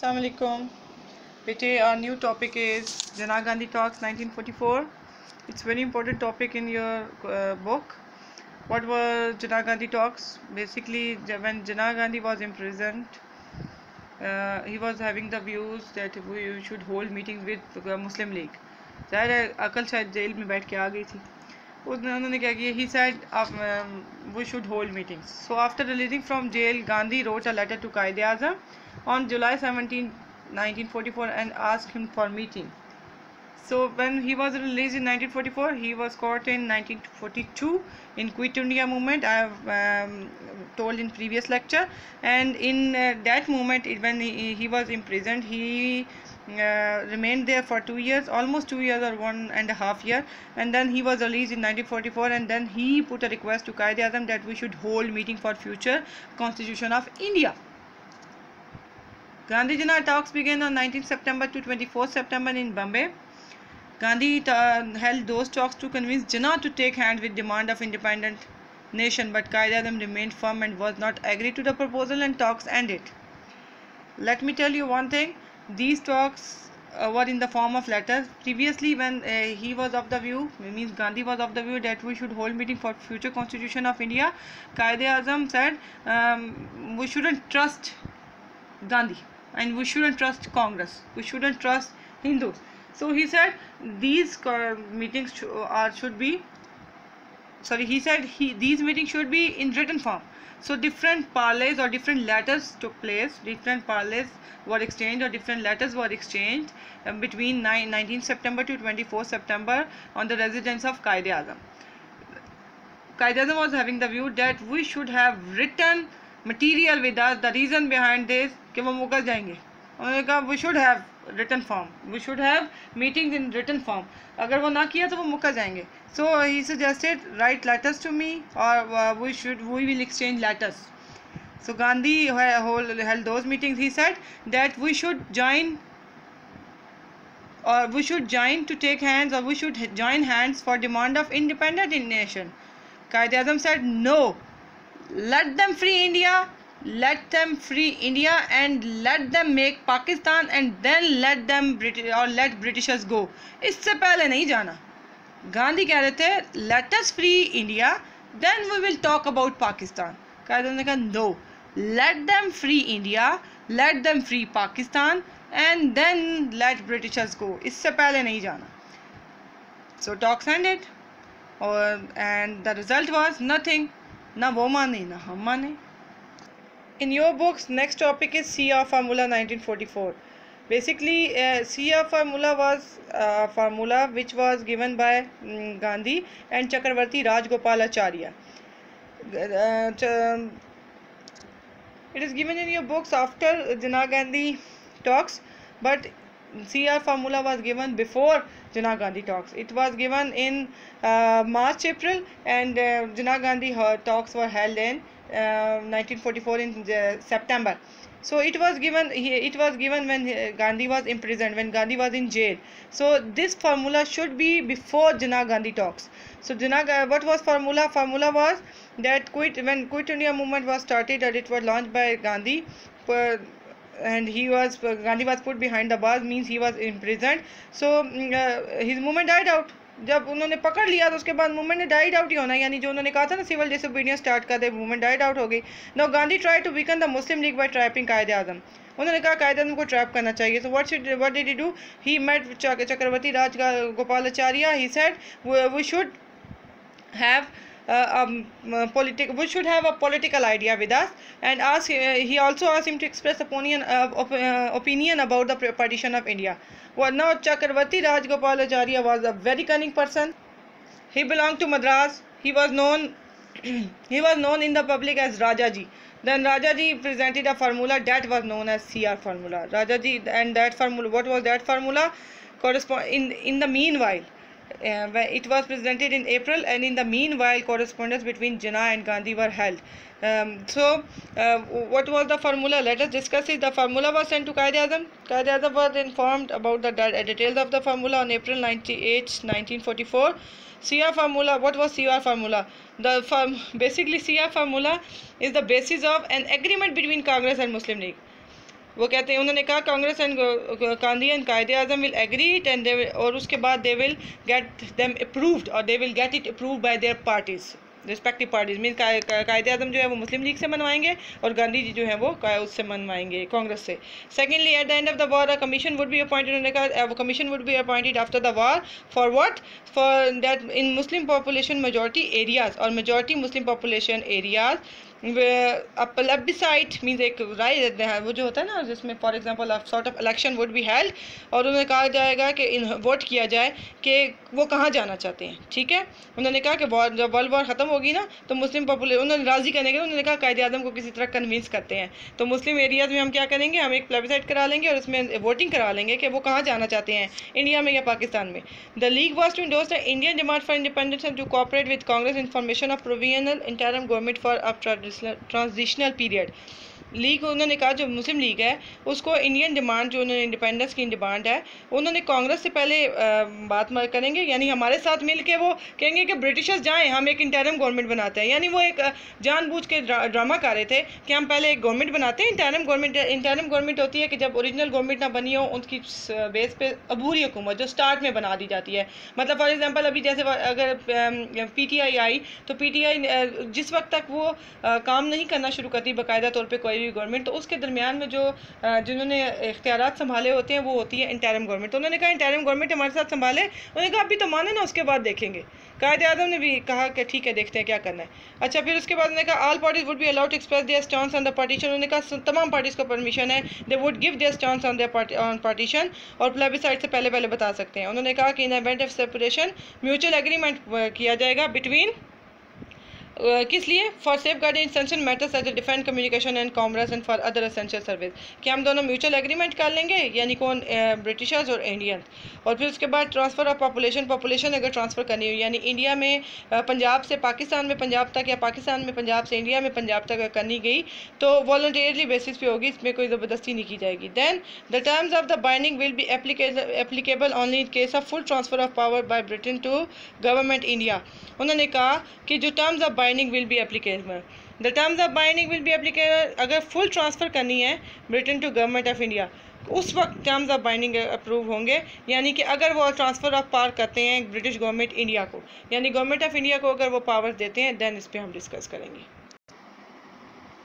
Assalamu alaikum. Today our new topic is Jinnah Gandhi Talks 1944. It's a very important topic in your book. What were Jinnah Gandhi Talks? Basically, when Jinnah Gandhi was imprisoned, he was having the views that we should hold meetings with Muslim League. ज़ाहिर है अकल शायद jail में बैठ के आ गई थी. उन्होंने क्या किया? He said we should hold meetings. So after releasing from jail, Gandhi wrote a letter to Quaid-e-Azam on July 17, 1944 and asked him for meeting. So when he was released in 1944, he was caught in 1942 in Quit India movement. I have told in previous lecture, and in that movement, when he was imprisoned, he remained there for 2 years, almost 2 years or 1.5 years, and then he was released in 1944, and then he put a request to Quaid-e-Azam that we should hold meeting for future constitution of India. Gandhi Jinnah talks began on 19 September to 24 September in Bombay. Gandhi held those talks to convince Jinnah to take hands with demand of independent nation, but Quaid-e-Azam remained firm and was not agreed to the proposal, and talks ended. Let me tell you one thing. These talks were in the form of letters. Previously, when he was of the view, means Gandhi was of the view that we should hold meeting for future constitution of India, Quaid-e-Azam said we shouldn't trust Gandhi and we shouldn't trust Congress, we shouldn't trust Hindus. So he said these meetings should be these meetings should be in written form. So different parleys or different letters took place, different parleys were exchanged or different letters were exchanged between 19 September to 24 September on the residence of Quaid-e-Azam. Quaid-e-Azam was having the view that we should have written material with us. The reason behind this कि वो मुकर जाएंगे. उन्होंने कहा we should have written form, we should have meetings in written form. अगर वो ना किया तो वो मुकर जाएंगे. So he suggested write letters to me, or we will exchange letters. So Gandhi held those meetings. He said that we should join to take hands, or we should join hands for demand of independent nation. Quaid-e-Azam said no, let them free India, and let them make Pakistan, and then let Britishers go. इससे पहले नहीं जाना. गांधी कह रहे थे let us free India, then we will talk about Pakistan. Quaid-e-Azam ने कहा no, let them free India, let them free Pakistan, and then let Britishers go. इससे पहले नहीं जाना. So talks ended, and the result was nothing. ना वो माने ना हम माने. In your books, next topic is CR formula 1944. Basically, CR formula was a formula which was given by Gandhi and Chakravarti Rajgopalacharya. It is given in your books after Jinnah Gandhi talks, but CR formula was given before Jinnah Gandhi talks. It was given in March, April, and Jinnah Gandhi talks were held in 1944 in September. So it was given when Gandhi was imprisoned, when Gandhi was in jail. So this formula should be before Jinnah Gandhi talks. So what was formula? Formula was that when Quit India movement was started, and it was launched by Gandhi, and Gandhi was put behind the bars, means he was imprisoned. So his movement died out. जब उन्होंने पकड़ लिया तो उसके बाद movement ने died out ही होना, यानी जो उन्होंने कहा था ना सिविल डिसोबीडियंस स्टार्ट कर दे, मूवमेंट डाइड आउट हो गई. Now Gandhi try to weaken the Muslim League by trapping Quaid-e-Azam. उन्होंने कहा Quaid-e-Azam को ट्रैप करना चाहिए. So what did he do? He met Chakravarti Rajgopalacharya. He said we should have we should have a political idea with us, and he also asked him to express opinion about the partition of India. Well, now Chakravarti Rajgopalacharya was a very cunning person. He belonged to Madras. He was known in the public as Rajaji. Then Rajaji presented a formula that was known as CR formula. Rajaji, and that formula, what was that formula? In the meanwhile, it was presented in April, and in the meanwhile correspondence between Jinnah and Gandhi were held. What was the formula? Let us discuss it. The formula was sent to Quaid-e-Azam. Quaid-e-Azam was informed about the details of the formula on April 98, 1944. CR formula. What was CR formula? Basically CR formula is the basis of an agreement between Congress and Muslim League. वो कहते हैं, उन्होंने कहा Congress and Gandhi and Quaid-e Azam will agree it and और उसके बाद they will get them approved और they will get it approved by their parties respective parties. Mean Quaid-e Azam जो है वो मुस्लिम लीग से मनवाएंगे और गांधी जी जो है वो उससे मनवाएंगे, कांग्रेस से। Secondly at the end of the war a commission would be appointed, उन्होंने कहा commission would be appointed after the war for what, for that in Muslim population majority areas or majority Muslim population areas plebiscite means एक राय वो जो होता है ना जिसमें for example sort of election would be held और उन्हें कहा जाएगा कि वोट किया जाए कि वो कहाँ जाना चाहते हैं। ठीक है, उन्होंने कहा कि जब वर्ल्ड वॉर ख़त्म होगी ना तो मुस्लिम पॉपुलेशन उन्होंने राज़ी करने के लिए उन्होंने कहा कायदे आज़म को किसी तरह कन्विंस करते हैं तो मुस्लिम एरियाज़ में हम क्या करेंगे, हम एक प्लेबिसाइट करा लेंगे और उसमें वोटिंग करा लेंगे कि वो कहाँ जाना चाहते हैं, इंडिया में या पाकिस्तान में। The League was to endorse the Indian demand for independence and to cooperate with Congress in formation of provisional interim government for a transitional period. League उन्होंने कहा जो मुस्लिम लीग है उसको इंडियन डिमांड जो उन्होंने इंडिपेंडेंस की डिमांड है उन्होंने कांग्रेस से पहले बात करेंगे, यानी हमारे साथ मिल के वो कहेंगे कि ब्रिटिशर्स जाएं हम एक इंटरिम गवर्नमेंट बनाते हैं। यानी वो एक जानबूझ के ड्रामा कर रहे थे कि हम पहले एक गवर्नमेंट बनाते हैं इंटरिम गवर्नमेंट। इंटरिम गवर्नमेंट होती है कि जब ओरिजिनल गवर्नमेंट ना बनी हो उसकी बेस पे अबूरी हुकूमत जो स्टार्ट में बना दी जाती है। मतलब फॉर एग्जाम्पल अभी जैसे अगर PTI आई तो PTI जिस वक्त तक वो काम नहीं करना शुरू करती बाकायदा तौर पर कोई गवर्नमेंट, तो उसके दरमियान में जो जिन्होंने इख्तियारात संभाले होते हैं वो होती है इंटरिम गवर्नमेंट। तो उन्होंने कहा इंटरिम गवर्नमेंट हमारे साथ संभाले, उन्होंने कहा अभी तो माने ना उसके बाद देखेंगे। कायदे आज़म ने भी कहा कि ठीक है देखते हैं क्या करना है। अच्छा, फिर उसके बाद उन्होंने कहा all parties would be allowed to express their stand on the partition, उन्होंने कहा तमाम पार्टीज को परमिशन है they would give their stand on their on partition और प्लेबिसाइट से पहले बता सकते हैं। उन्होंने कहा कि in event of separation mutual agreement किया जाएगा बिटवीन किस लिए, for safeguarding essential matters as a defence communication and commerce and for other essential service, कि हम दोनों म्यूचुअल एग्रीमेंट कर लेंगे यानी कौन ब्रिटिशर्स और इंडियन। और फिर उसके बाद ट्रांसफ़र ऑफ पॉपुलेशन अगर ट्रांसफ़र करनी हो यानी इंडिया में पंजाब से पाकिस्तान में पंजाब तक या पाकिस्तान में पंजाब से इंडिया में पंजाब तक करनी गई तो वॉलंटियरली बेसिस पे होगी, इसमें कोई ज़बरदस्ती नहीं की जाएगी। Then the terms of the binding will be applicable only in case of full transfer of power by Britain to government India. उन्होंने कहा कि जो terms of binding will be applicable, the terms of binding will be applicable अगर full transfer करनी है Britain to government of India उस वक्त terms of binding approve होंगे। यानी कि अगर वो ट्रांसफ़र ऑफ पावर करते हैं ब्रिटिश गवर्नमेंट इंडिया को यानी गवर्नमेंट ऑफ इंडिया को अगर वो पावर देते हैं दैन इस पर हम डिस्कस करेंगे।